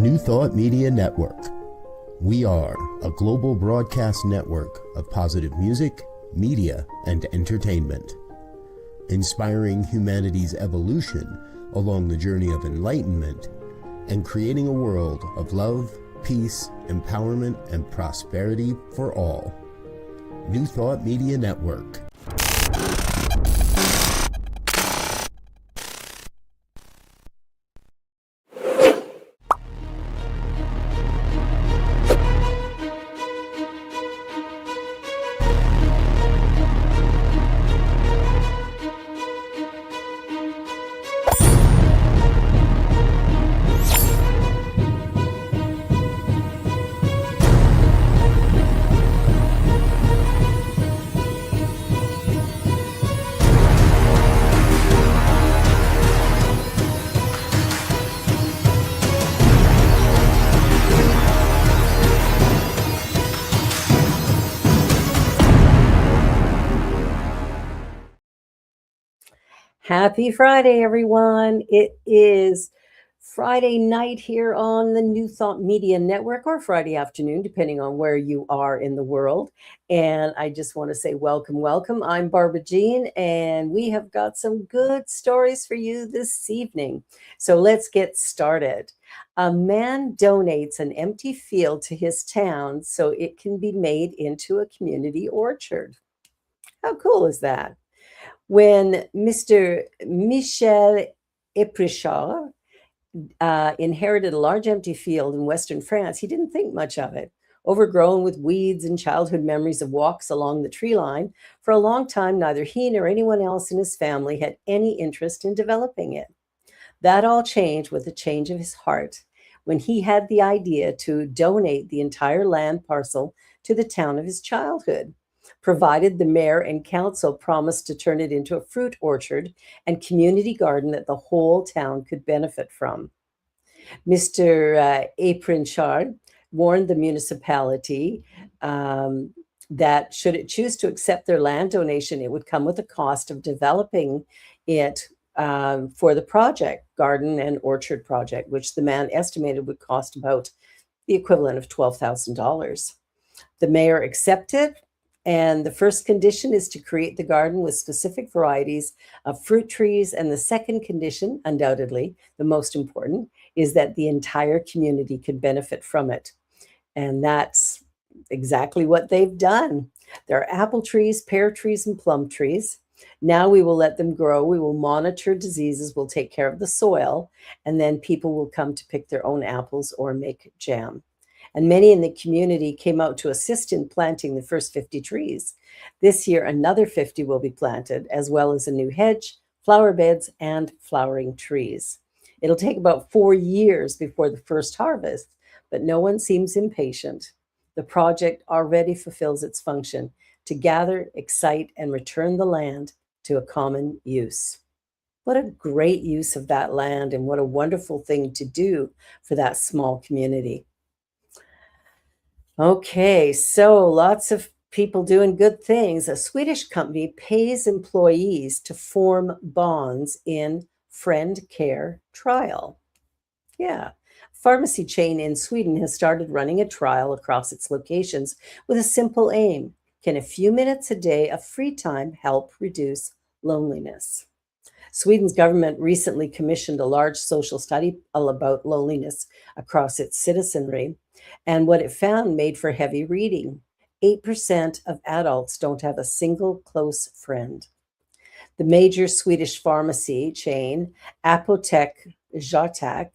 New Thought Media Network. We are a global broadcast network of positive music, media, and entertainment, inspiring humanity's evolution along the journey of enlightenment and creating a world of love, peace, empowerment, and prosperity for all. New Thought Media Network. Happy Friday, everyone. It is Friday night here on the New Thought Media Network, or Friday afternoon, depending on where you are in the world. And I just want to say welcome, welcome. I'm Barbara Jean, and we have got some good stories for you this evening. So let's get started. A man donates an empty field to his town so it can be made into a community orchard. How cool is that? When Mr. Michel Eprichard inherited a large empty field in Western France, he didn't think much of it. Overgrown with weeds and childhood memories of walks along the tree line, for a long time, neither he nor anyone else in his family had any interest in developing it. That all changed with a change of his heart when he had the idea to donate the entire land parcel to the town of his childhood, provided the mayor and council promised to turn it into a fruit orchard and community garden that the whole town could benefit from. Mr. Aprinchard warned the municipality that should it choose to accept their land donation, it would come with the cost of developing it for the project, garden and orchard project, which the man estimated would cost about the equivalent of $12,000. The mayor accepted. And the first condition is to create the garden with specific varieties of fruit trees. And the second condition, undoubtedly the most important, is that the entire community could benefit from it. And that's exactly what they've done. There are apple trees, pear trees, and plum trees. Now we will let them grow. We will monitor diseases. We'll take care of the soil. And then people will come to pick their own apples or make jam. And many in the community came out to assist in planting the first 50 trees. This year, another 50 will be planted, as well as a new hedge, flower beds, and flowering trees. It'll take about 4 years before the first harvest, but no one seems impatient. The project already fulfills its function to gather, excite, and return the land to a common use. What a great use of that land, and what a wonderful thing to do for that small community. Okay, so lots of people doing good things. A Swedish company pays employees to form bonds in friend care trial. Yeah. A pharmacy chain in Sweden has started running a trial across its locations with a simple aim. Can a few minutes a day of free time help reduce loneliness? Sweden's government recently commissioned a large social study about loneliness across its citizenry, and what it found made for heavy reading. 8% of adults don't have a single close friend. The major Swedish pharmacy chain, Apotek Jartak,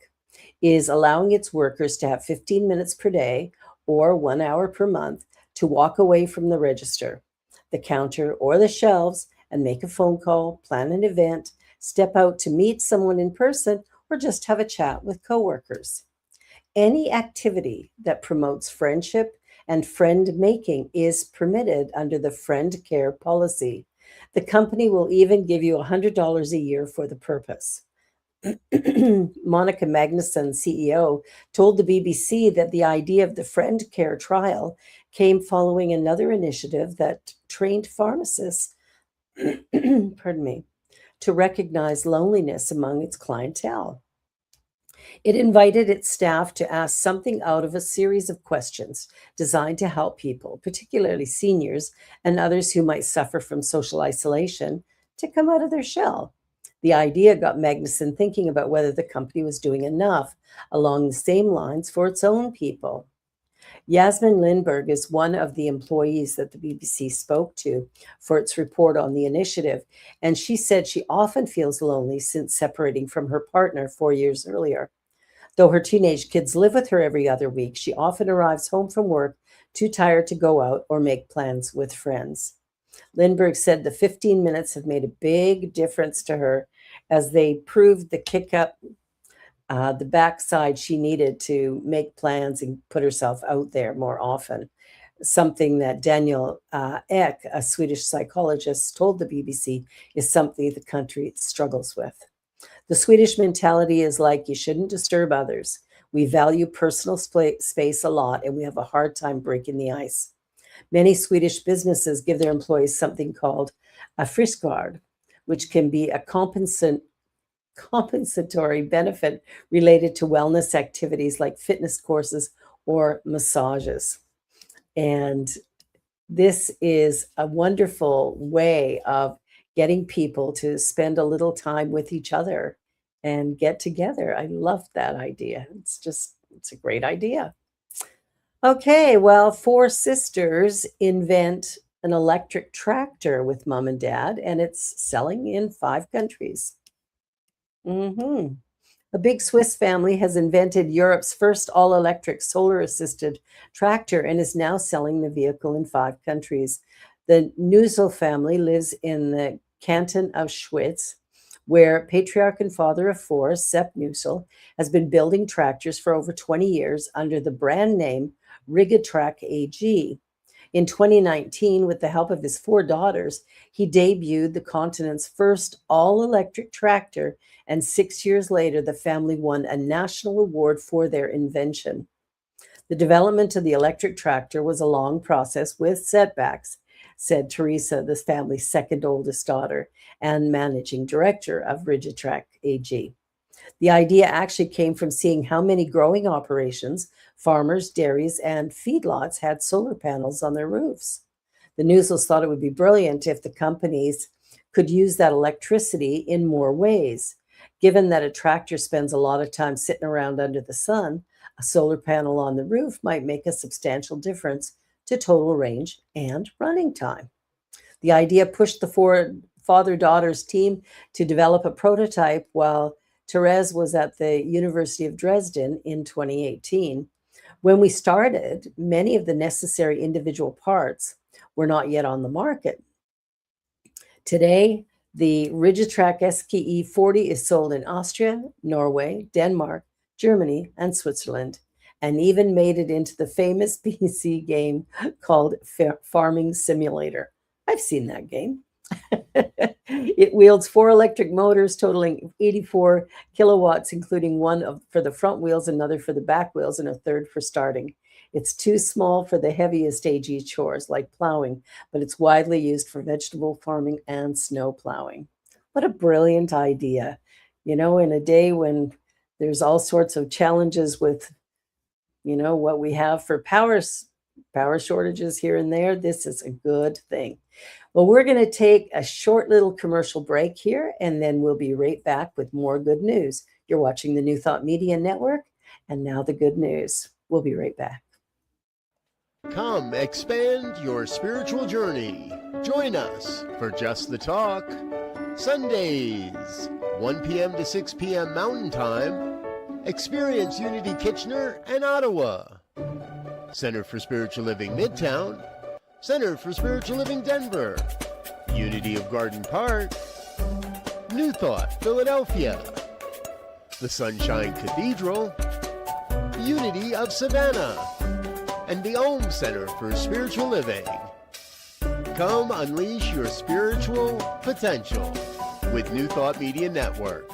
is allowing its workers to have 15 minutes per day or 1 hour per month to walk away from the register, the counter, or the shelves and make a phone call, plan an event, step out to meet someone in person, or just have a chat with coworkers. Any activity that promotes friendship and friend making is permitted under the friend care policy. The company will even give you $100 a year for the purpose. Monica Magnusson, CEO, told the BBC that the idea of the friend care trial came following another initiative that trained pharmacists pardon me, to recognize loneliness among its clientele. It invited its staff to ask something out of a series of questions designed to help people, particularly seniors and others who might suffer from social isolation, to come out of their shell. The idea got Magnuson thinking about whether the company was doing enough along the same lines for its own people. Yasmin Lindberg is one of the employees that the BBC spoke to for its report on the initiative, and she said she often feels lonely since separating from her partner 4 years earlier. Though her teenage kids live with her every other week, she often arrives home from work too tired to go out or make plans with friends. Lindbergh said the 15 minutes have made a big difference to her as they proved the kick up the backside she needed to make plans and put herself out there more often. Something that Daniel Ek, a Swedish psychologist, told the BBC is something the country struggles with. The Swedish mentality is like you shouldn't disturb others. We value personal space a lot, and we have a hard time breaking the ice. Many Swedish businesses give their employees something called a friskvard, which can be a compensatory benefit related to wellness activities like fitness courses or massages. And this is a wonderful way of getting people to spend a little time with each other and get together. I love that idea. It's a great idea. Okay, well, four sisters invent an electric tractor with mom and dad, and it's selling in 5 countries. hmm A big Swiss family has invented Europe's first all electric solar assisted tractor and is now selling the vehicle in 5 countries. The Nusel family lives in the canton of Schwyz, where patriarch and father of four, Sepp Nusel, has been building tractors for over 20 years under the brand name Rigatrack AG. In 2019, with the help of his four daughters, he debuted the continent's first all electric tractor, and 6 years later, the family won a national award for their invention. The development of the electric tractor was a long process with setbacks, said Teresa, the family's second oldest daughter and managing director of Rigatrack AG. The idea actually came from seeing how many growing operations, farmers, dairies, and feedlots had solar panels on their roofs. The Nusels thought it would be brilliant if the companies could use that electricity in more ways. Given that a tractor spends a lot of time sitting around under the sun, a solar panel on the roof might make a substantial difference to total range and running time. The idea pushed the four father-daughters team to develop a prototype while Therese was at the University of Dresden in 2018. When we started, many of the necessary individual parts were not yet on the market. Today, the Rigatrack SKE 40 is sold in Austria, Norway, Denmark, Germany, and Switzerland, and even made it into the famous PC game called Farming Simulator. I've seen that game. It wields 4 electric motors totaling 84 kilowatts, including one for the front wheels, another for the back wheels, and a third for starting. It's too small for the heaviest AG chores like plowing, but it's widely used for vegetable farming and snow plowing. What a brilliant idea. In a day when there's all sorts of challenges with, what we have for power shortages here and there, this is a good thing. Well, we're going to take a short little commercial break here, and then we'll be right back with more good news. You're watching the New Thought Media Network, and now the good news. We'll be right back. Come expand your spiritual journey. Join us for Just the Talk. Sundays, 1 p.m. to 6 p.m. Mountain Time. Experience Unity Kitchener and Ottawa. Center for Spiritual Living Midtown. Center for Spiritual Living Denver. Unity of Garden Park. New Thought Philadelphia. The Sunshine Cathedral. Unity of Savannah. And the Om Center for Spiritual Living. Come unleash your spiritual potential with New Thought Media Network.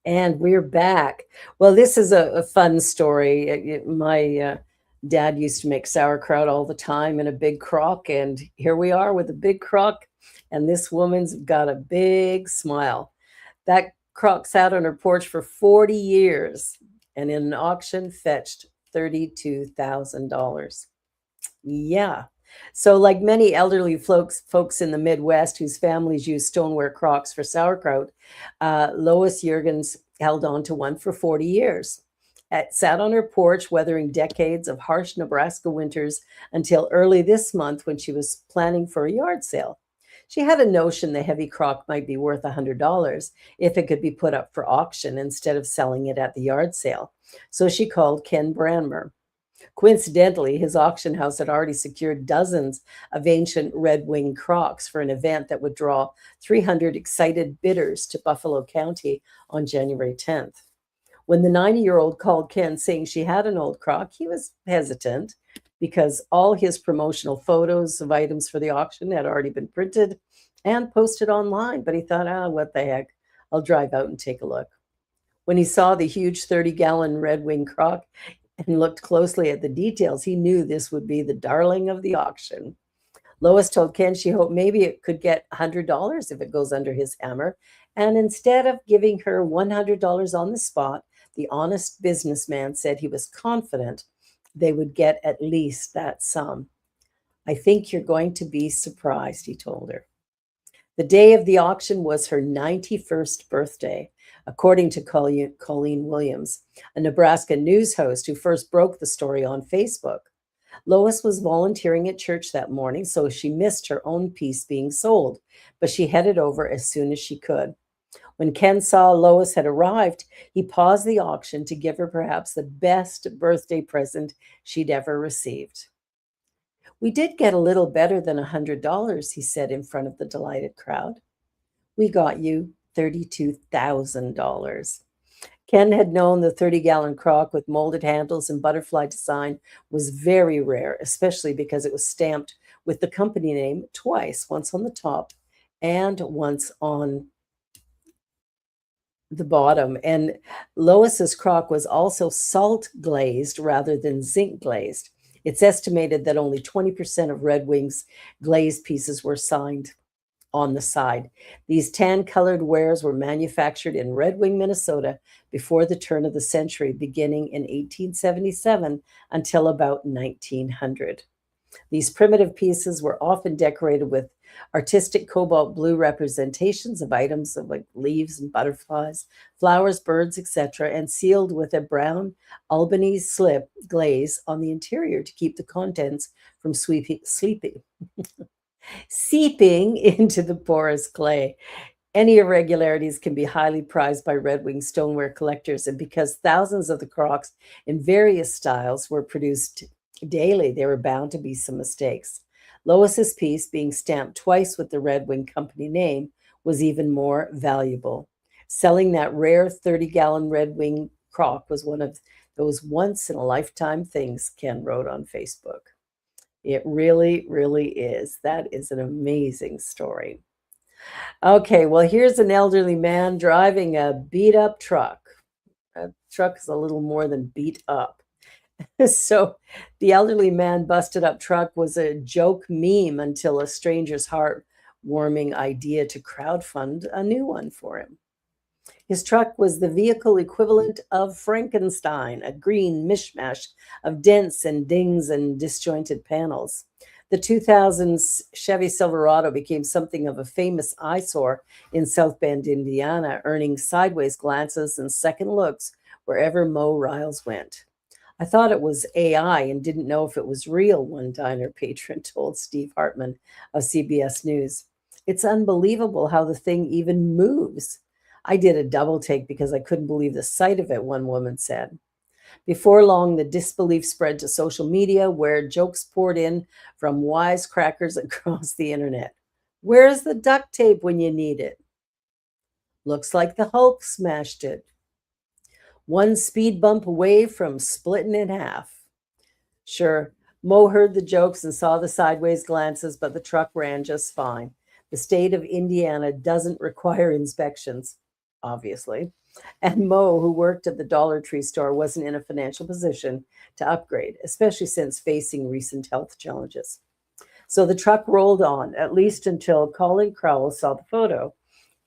And we're back. Well, this is a fun story. My dad used to make sauerkraut all the time in a big crock, and here we are with a big crock, and this woman's got a big smile. That Croc sat on her porch for 40 years and in an auction fetched $32,000. Yeah. So, like many elderly folks in the Midwest whose families use stoneware crocks for sauerkraut, Lois Jurgens held on to one for 40 years. It sat on her porch, weathering decades of harsh Nebraska winters until early this month when she was planning for a yard sale. She had a notion the heavy crock might be worth $100 if it could be put up for auction instead of selling it at the yard sale. So she called Ken Branmer. Coincidentally, his auction house had already secured dozens of ancient red winged crocs for an event that would draw 300 excited bidders to Buffalo County on January 10th. When the 90-year-old called Ken saying she had an old croc, he was hesitant because all his promotional photos of items for the auction had already been printed and posted online. But he thought, what the heck? I'll drive out and take a look. When he saw the huge 30-gallon red wing croc and looked closely at the details, he knew this would be the darling of the auction. Lois told Ken she hoped maybe it could get $100 if it goes under his hammer. And instead of giving her $100 on the spot, the honest businessman said he was confident they would get at least that sum. I think you're going to be surprised, he told her. The day of the auction was her 91st birthday, according to Colleen Williams, a Nebraska news host who first broke the story on Facebook. Lois was volunteering at church that morning, so she missed her own piece being sold, but she headed over as soon as she could. When Ken saw Lois had arrived, he paused the auction to give her perhaps the best birthday present she'd ever received. We did get a little better than $100, he said in front of the delighted crowd. We got you $32,000. Ken had known the 30-gallon crock with molded handles and butterfly design was very rare, especially because it was stamped with the company name twice, once on the top and once on the bottom. And Lois's crock was also salt glazed rather than zinc glazed. It's estimated that only 20% of Red Wing's glazed pieces were signed on the side. These tan-colored wares were manufactured in Red Wing, Minnesota before the turn of the century, beginning in 1877 until about 1900. These primitive pieces were often decorated with artistic cobalt blue representations of items of like leaves and butterflies, flowers, birds, etc., and sealed with a brown Albany slip glaze on the interior to keep the contents from seeping into the porous clay. Any irregularities can be highly prized by Red Wing stoneware collectors, and because thousands of the crocks in various styles were produced daily, there were bound to be some mistakes. Lois's piece, being stamped twice with the Red Wing company name, was even more valuable. Selling that rare 30-gallon Red Wing crock was one of those once-in-a-lifetime things, Ken wrote on Facebook. It really, really is. That is an amazing story. Okay, well, here's an elderly man driving a beat-up truck. A truck is a little more than beat up. So the elderly man busted up truck was a joke meme until a stranger's heart-warming idea to crowdfund a new one for him. His truck was the vehicle equivalent of Frankenstein, a green mishmash of dents and dings and disjointed panels. The 2000s Chevy Silverado became something of a famous eyesore in South Bend, Indiana, earning sideways glances and second looks wherever Mo Riles went. I thought it was AI and didn't know if it was real, one diner patron told Steve Hartman of CBS News. It's unbelievable how the thing even moves. I did a double take because I couldn't believe the sight of it, one woman said. Before long, the disbelief spread to social media where jokes poured in from wisecrackers across the internet. Where's the duct tape when you need it? Looks like the Hulk smashed it. One speed bump away from splitting in half. Sure, Mo heard the jokes and saw the sideways glances, but the truck ran just fine. The state of Indiana doesn't require inspections, obviously. And Mo, who worked at the Dollar Tree store, wasn't in a financial position to upgrade, especially since facing recent health challenges. So the truck rolled on, at least until Colin Crowell saw the photo.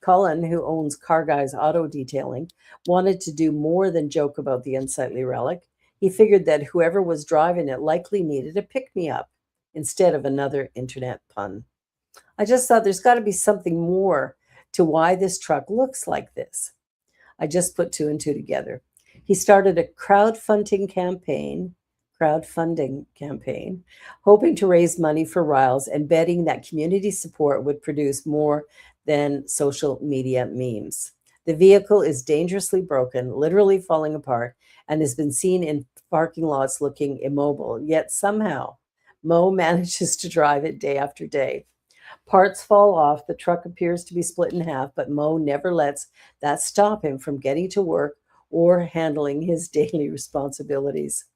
Cullen, who owns Car Guys Auto Detailing, wanted to do more than joke about the unsightly relic. He figured that whoever was driving it likely needed a pick me up instead of another internet pun. I just thought there's got to be something more to why this truck looks like this. I just put two and two together. He started a crowdfunding campaign, hoping to raise money for Riles and betting that community support would produce more than social media memes. The vehicle is dangerously broken, literally falling apart, and has been seen in parking lots looking immobile. Yet somehow, Mo manages to drive it day after day. Parts fall off, the truck appears to be split in half, but Mo never lets that stop him from getting to work or handling his daily responsibilities.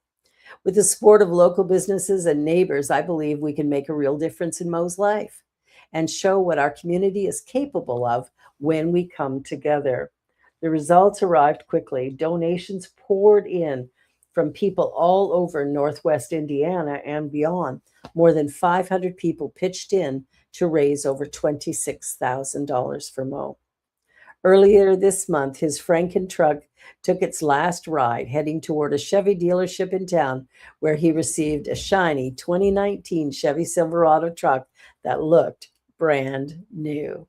With the support of local businesses and neighbors, I believe we can make a real difference in Mo's life and show what our community is capable of when we come together. The results arrived quickly. Donations poured in from people all over Northwest Indiana and beyond. More than 500 people pitched in to raise over $26,000 for Mo. Earlier this month, his Franken truck took its last ride, heading toward a Chevy dealership in town where he received a shiny 2019 Chevy Silverado truck that looked brand new.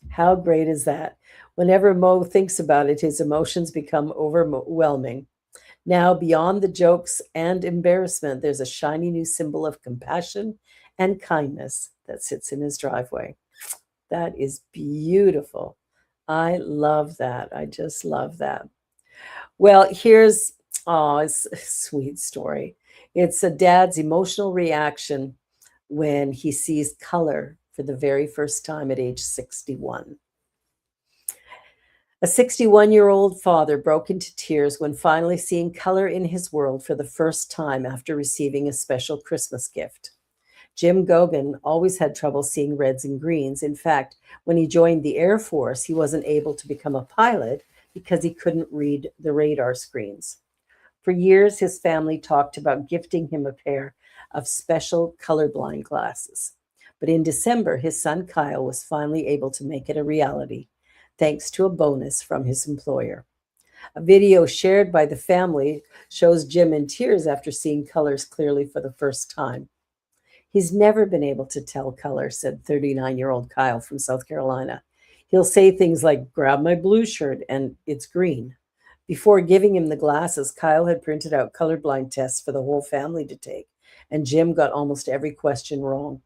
How great is that? Whenever Mo thinks about it, his emotions become overwhelming. Now, beyond the jokes and embarrassment, there's a shiny new symbol of compassion and kindness that sits in his driveway. That is beautiful. I love that. I just love that. Well, it's a sweet story. It's a dad's emotional reaction when he sees color for the very first time at age 61. A 61-year-old father broke into tears when finally seeing color in his world for the first time after receiving a special Christmas gift. Jim Gogan always had trouble seeing reds and greens. In fact, when he joined the Air Force, he wasn't able to become a pilot because he couldn't read the radar screens. For years, his family talked about gifting him a pair of special colorblind glasses. But in December, his son Kyle was finally able to make it a reality, thanks to a bonus from his employer. A video shared by the family shows Jim in tears after seeing colors clearly for the first time. He's never been able to tell color, said 39-year-old Kyle from South Carolina. He'll say things like, grab my blue shirt, and it's green. Before giving him the glasses, Kyle had printed out colorblind tests for the whole family to take, and Jim got almost every question wrong.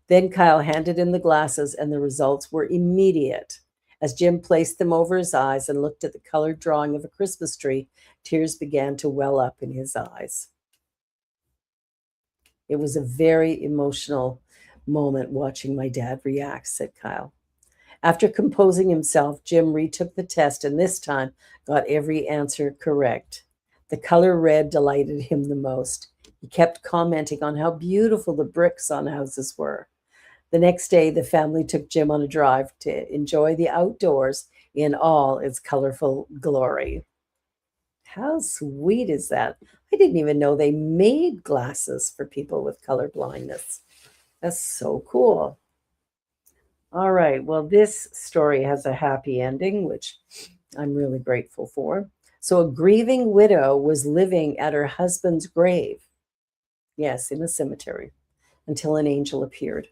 Then Kyle handed him the glasses, and the results were immediate. As Jim placed them over his eyes and looked at the colored drawing of a Christmas tree, tears began to well up in his eyes. It was a very emotional moment watching my dad react, said Kyle. After composing himself, Jim retook the test and this time got every answer correct. The color red delighted him the most. He kept commenting on how beautiful the bricks on houses were. The next day, the family took Jim on a drive to enjoy the outdoors in all its colorful glory. How sweet is that? I didn't even know they made glasses for people with color blindness. That's so cool. All right. Well, this story has a happy ending, which I'm really grateful for. So, a grieving widow was living at her husband's grave. Yes, in a cemetery, until an angel appeared.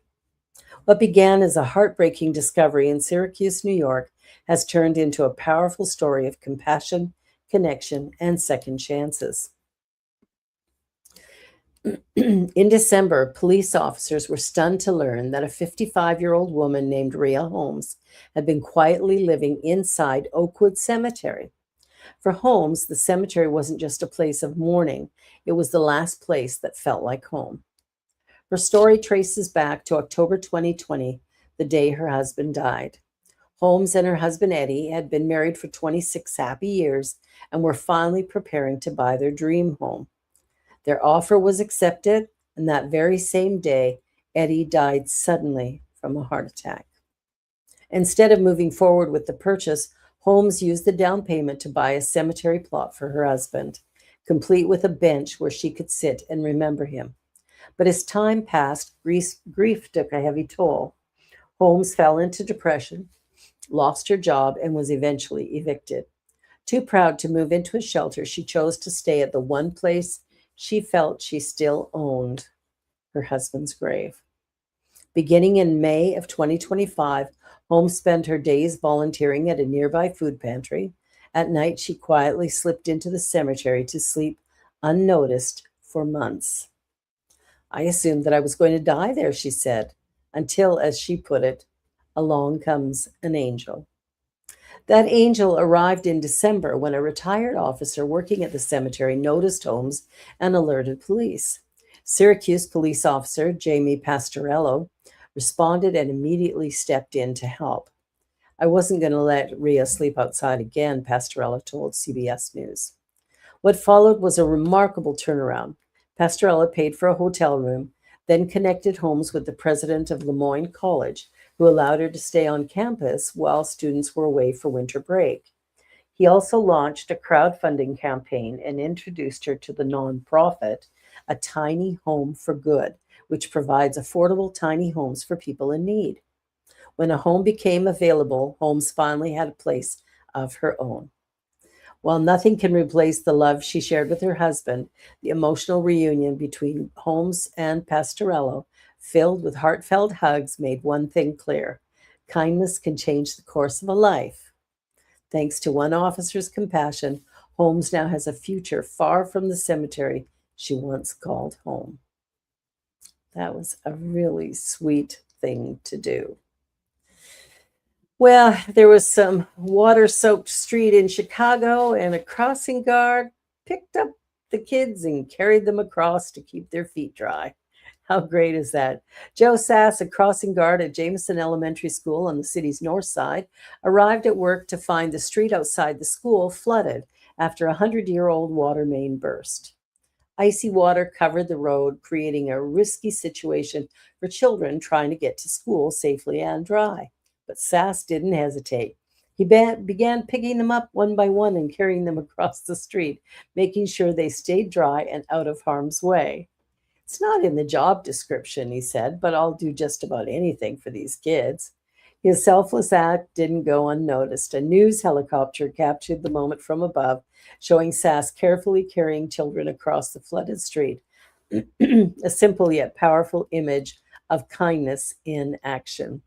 What began as a heartbreaking discovery in Syracuse, New York, has turned into a powerful story of compassion, connection, and second chances. In December, police officers were stunned to learn that a 55-year-old woman named Rhea Holmes had been quietly living inside Oakwood Cemetery. For Holmes, the cemetery wasn't just a place of mourning, it was the last place that felt like home. Her story traces back to October 2020, the day her husband died. Holmes and her husband Eddie had been married for 26 happy years and were finally preparing to buy their dream home. Their offer was accepted, and that very same day, Eddie died suddenly from a heart attack. Instead of moving forward with the purchase, Holmes used the down payment to buy a cemetery plot for her husband, complete with a bench where she could sit and remember him. But as time passed, grief took a heavy toll. Holmes fell into depression, lost her job, and was eventually evicted. Too proud to move into a shelter, she chose to stay at the one place she felt she still owned, her husband's grave. Beginning in May of 2025, Holmes spent her days volunteering at a nearby food pantry. At night, she quietly slipped into the cemetery to sleep unnoticed for months. I assumed that I was going to die there, she said, until, as she put it, along comes an angel. That angel arrived in December when a retired officer working at the cemetery noticed Holmes and alerted police. Syracuse police officer Jamie Pastorello responded and immediately stepped in to help. I wasn't going to let Rhea sleep outside again, Pastorello told CBS News. What followed was a remarkable turnaround. Pastorella paid for a hotel room, then connected Holmes with the president of Lemoyne College, who allowed her to stay on campus while students were away for winter break. He also launched a crowdfunding campaign and introduced her to the nonprofit, A Tiny Home for Good, which provides affordable tiny homes for people in need. When a home became available, Holmes finally had a place of her own. While nothing can replace the love she shared with her husband, the emotional reunion between Holmes and Pastorello, filled with heartfelt hugs, made one thing clear: kindness can change the course of a life. Thanks to one officer's compassion, Holmes now has a future far from the cemetery she once called home. That was a really sweet thing to do. Well, there was some water-soaked street in Chicago, and a crossing guard picked up the kids and carried them across to keep their feet dry. How great is that? Joe Sass, a crossing guard at Jameson Elementary School on the city's north side, arrived at work to find the street outside the school flooded after a 100-year-old water main burst. Icy water covered the road, creating a risky situation for children trying to get to school safely and dry. But Sass didn't hesitate. He began picking them up one by one and carrying them across the street, making sure they stayed dry and out of harm's way. It's not in the job description, he said, but I'll do just about anything for these kids. His selfless act didn't go unnoticed. A news helicopter captured the moment from above, showing Sass carefully carrying children across the flooded street. A simple yet powerful image of kindness in action.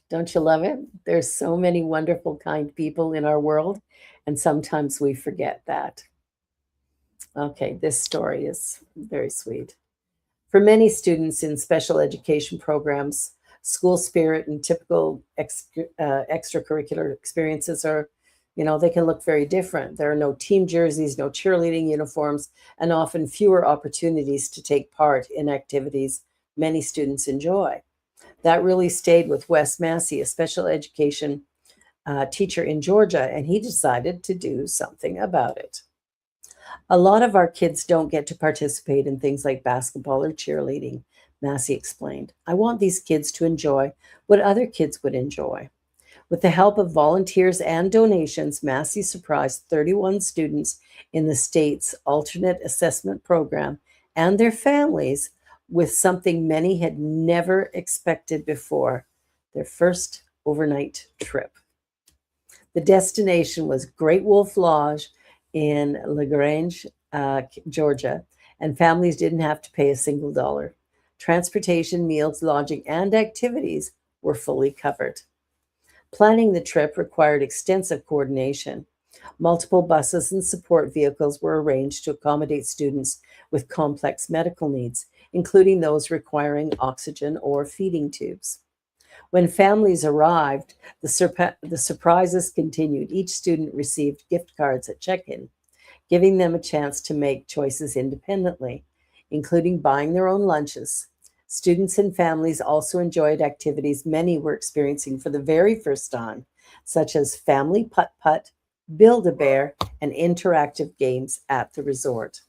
Don't you love it? There's so many wonderful, kind people in our world, and sometimes we forget that. Okay, this story is very sweet. For many students in special education programs, school spirit and typical extracurricular experiences are, they can look very different. There are no team jerseys, no cheerleading uniforms, and often fewer opportunities to take part in activities many students enjoy. That really stayed with Wes Massey, a special education teacher in Georgia, and he decided to do something about it. A lot of our kids don't get to participate in things like basketball or cheerleading, Massey explained. I want these kids to enjoy what other kids would enjoy. With the help of volunteers and donations, Massey surprised 31 students in the state's alternate assessment program and their families with something many had never expected before: their first overnight trip. The destination was Great Wolf Lodge in LaGrange, Georgia, and families didn't have to pay a single dollar. Transportation, meals, lodging, and activities were fully covered. Planning the trip required extensive coordination. Multiple buses and support vehicles were arranged to accommodate students with complex medical needs, including those requiring oxygen or feeding tubes. When families arrived, the surprises continued. Each student received gift cards at check-in, giving them a chance to make choices independently, including buying their own lunches. Students and families also enjoyed activities many were experiencing for the very first time, such as family putt-putt, Build-A-Bear, and interactive games at the resort.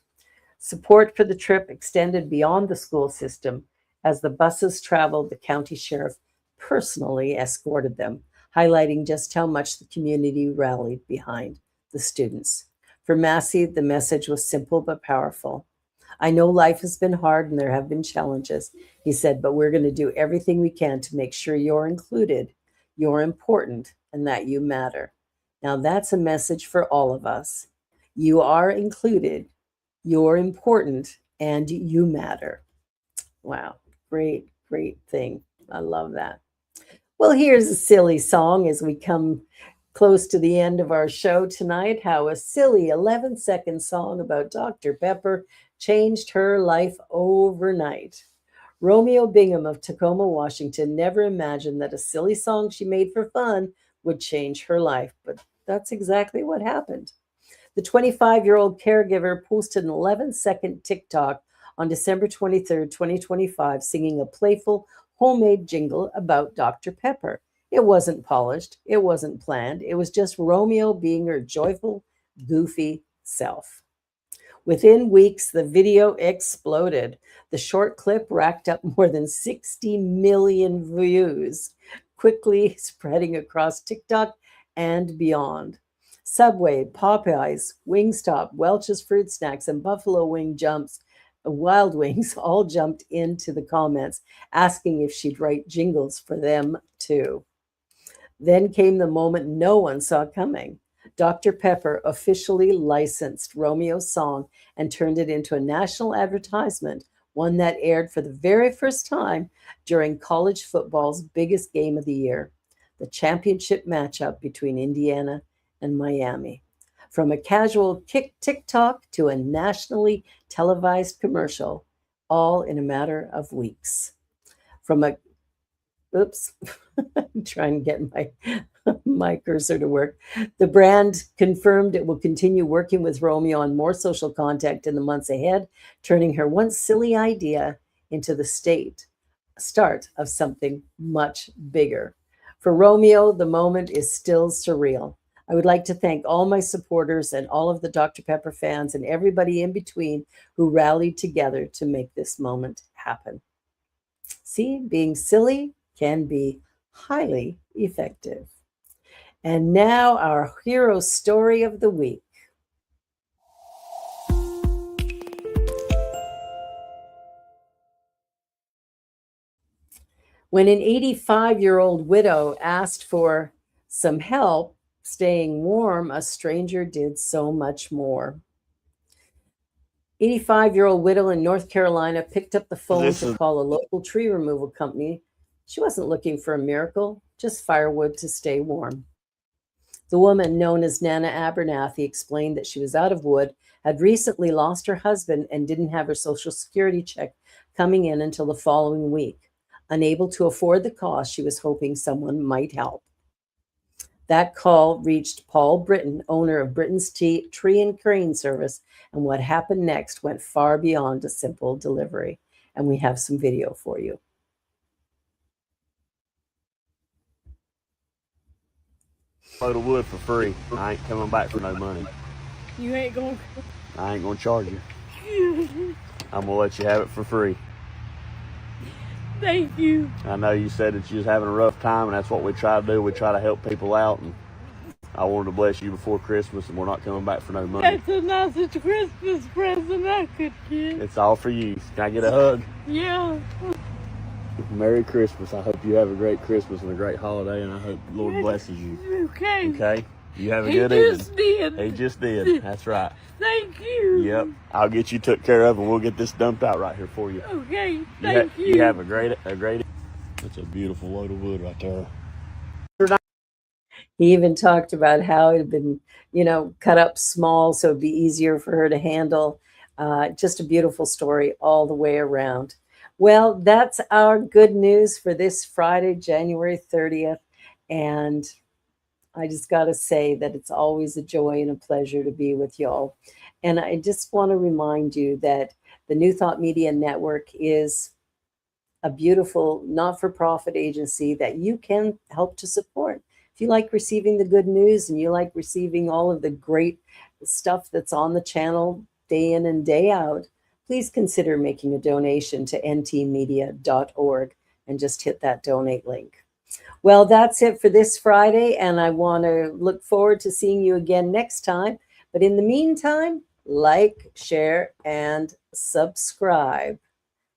Support for the trip extended beyond the school system. As the buses traveled, the county sheriff personally escorted them, highlighting just how much the community rallied behind the students. For Massey, the message was simple but powerful. I know life has been hard and there have been challenges, he said, but we're going to do everything we can to make sure you're included. you're important and that you matter. Now, that's a message for all of us. You are included, you're important, and you matter. Wow, great, great thing. I love that. Well, here's a silly song as we come close to the end of our show tonight. How a silly 11-second song about Dr. Pepper changed her life overnight. Romeo Bingham of Tacoma, Washington never imagined that a silly song she made for fun would change her life, but that's exactly what happened. The 25-year-old caregiver posted an 11-second TikTok on December 23rd, 2025, singing a playful, homemade jingle about Dr. Pepper. It wasn't polished, it wasn't planned, it was just Romeo being her joyful, goofy self. Within weeks, the video exploded. The short clip racked up more than 60 million views, quickly spreading across TikTok and beyond. Subway, Popeyes, Wingstop, Welch's Fruit Snacks, and Buffalo Wing Jumps, Wild Wings all jumped into the comments asking if she'd write jingles for them too. Then came the moment no one saw coming. Dr. Pepper officially licensed Romeo's song and turned it into a national advertisement, one that aired for the very first time during college football's biggest game of the year, the championship matchup between Indiana and Miami. From a casual TikTok to a nationally televised commercial, all in a matter of weeks. From a Oops, I'm trying to get my cursor to work. The brand confirmed it will continue working with Romeo on more social content in the months ahead, turning her once silly idea into the start of something much bigger. For Romeo, the moment is still surreal. I would like to thank all my supporters and all of the Dr. Pepper fans and everybody in between who rallied together to make this moment happen. See, being silly can be highly effective. And now our hero story of the week. When an 85-year-old widow asked for some help staying warm, a stranger did so much more. 85-year-old widow in North Carolina picked up the phone to call a local tree removal company. She wasn't looking for a miracle, just firewood to stay warm. The woman, known as Nana Abernathy, explained that she was out of wood, had recently lost her husband, and didn't have her Social Security check coming in until the following week. Unable to afford the cost, she was hoping someone might help. That call reached Paul Britton, owner of Britton's Tree and Crane Service, and what happened next went far beyond a simple delivery. And we have some video for you. Load of wood for free. I ain't coming back for no money. You ain't going. I ain't gonna charge you. I'm gonna let you have it for free. Thank you. I know you said that you was having a rough time, and that's what we try to do. We try to help people out, and I wanted to bless you before Christmas, and we're not coming back for no money. That's the nicest Christmas present I could get. It's all for you. Can I get a hug? Yeah. Merry Christmas. I hope you have a great Christmas and a great holiday, and I hope the Lord blesses you. Okay. Okay? You have a good evening. He just did. He just did. That's right. Thank you. Yep. I'll get you took care of, and we'll get this dumped out right here for you. Okay. Thank you. You have a great. That's a beautiful load of wood right there. He even talked about how it had been, cut up small so it'd be easier for her to handle. Just a beautiful story all the way around. Well, that's our good news for this Friday, January 30th. And I just got to say that it's always a joy and a pleasure to be with y'all. And I just want to remind you that the New Thought Media Network is a beautiful not-for-profit agency that you can help to support. If you like receiving the good news and you like receiving all of the great stuff that's on the channel day in and day out, please consider making a donation to ntmedia.org and just hit that donate link. Well, that's it for this Friday, and I want to look forward to seeing you again next time. But in the meantime, like, share, and subscribe.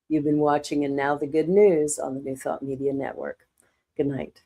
You've been watching And Now the Good News on the New Thought Media Network. Good night.